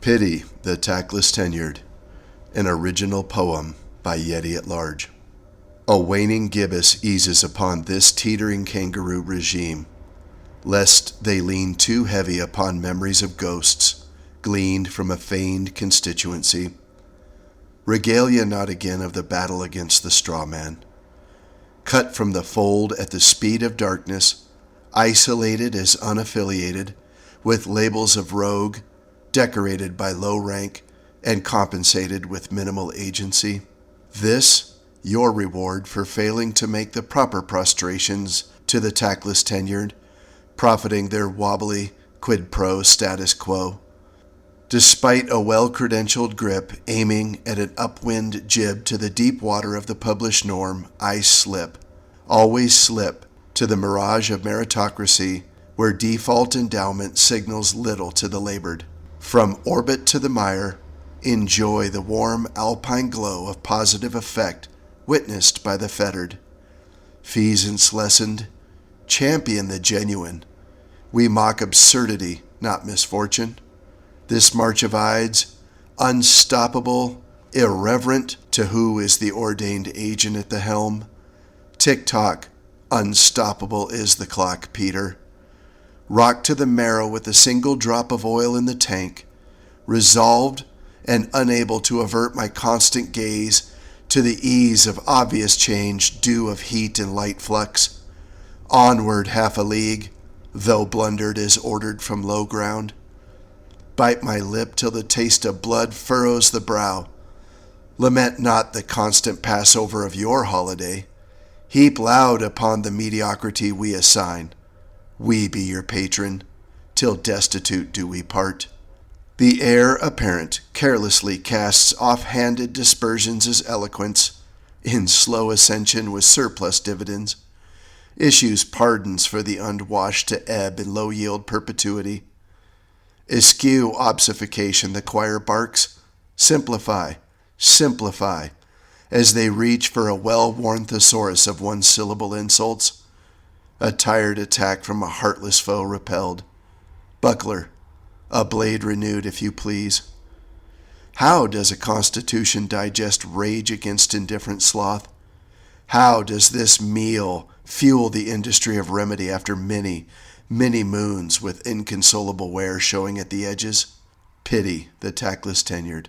Pity the Tactless Tenured, an original poem by Yeti at Large. A waning gibbous eases upon this teetering kangaroo regime, lest they lean too heavy upon memories of ghosts gleaned from a feigned constituency. Regalia not again of the battle against the straw man. Cut from the fold at the speed of darkness, isolated as unaffiliated, with labels of rogue, decorated by low rank, and compensated with minimal agency. This, your reward for failing to make the proper prostrations to the tactless tenured, profiting their wobbly quid pro status quo. Despite a well-credentialed grip aiming at an upwind jib to the deep water of the published norm, I slip, always slip, to the mirage of meritocracy where default endowment signals little to the labored. From orbit to the mire, enjoy the warm alpine glow of positive effect witnessed by the fettered. Feasance lessened, champion the genuine. We mock absurdity, not misfortune. This march of Ides, unstoppable, irreverent to who is the ordained agent at the helm. Tick-tock, unstoppable is the clock, Peter. Rocked to the marrow with a single drop of oil in the tank, resolved and unable to avert my constant gaze to the ease of obvious change due of heat and light flux. Onward half a league, though blundered as ordered from low ground. Bite my lip till the taste of blood furrows the brow. Lament not the constant Passover of your holiday. Heap loud upon the mediocrity we assign. We be your patron, till destitute do we part. The heir apparent carelessly casts off-handed dispersions as eloquence, in slow ascension with surplus dividends, issues pardons for the unwashed to ebb in low-yield perpetuity. Eschew obsification the choir barks, simplify, simplify, as they reach for a well-worn thesaurus of one-syllable insults. A tired attack from a heartless foe repelled. Buckler, a blade renewed, if you please. How does a constitution digest rage against indifferent sloth? How does this meal fuel the industry of remedy after many, many moons with inconsolable wear showing at the edges? Pity the tactless tenured.